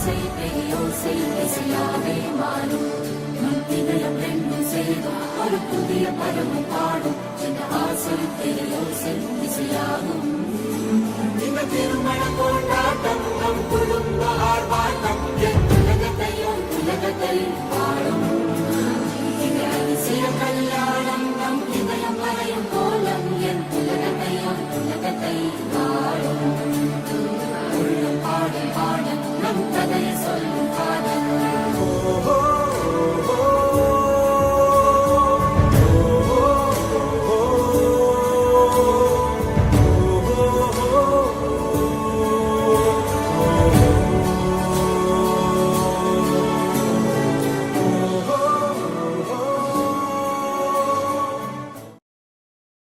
ஓசை பெரியோசை இசையாவே மாறும். மந்திரம் ரெண்டும் செய்தும் ஒரு புதிய பருவம் பாடும். இந்த ஆசை பெரியோசை இசையாகும். இந்த திருமண கொண்டாட்டம் நம்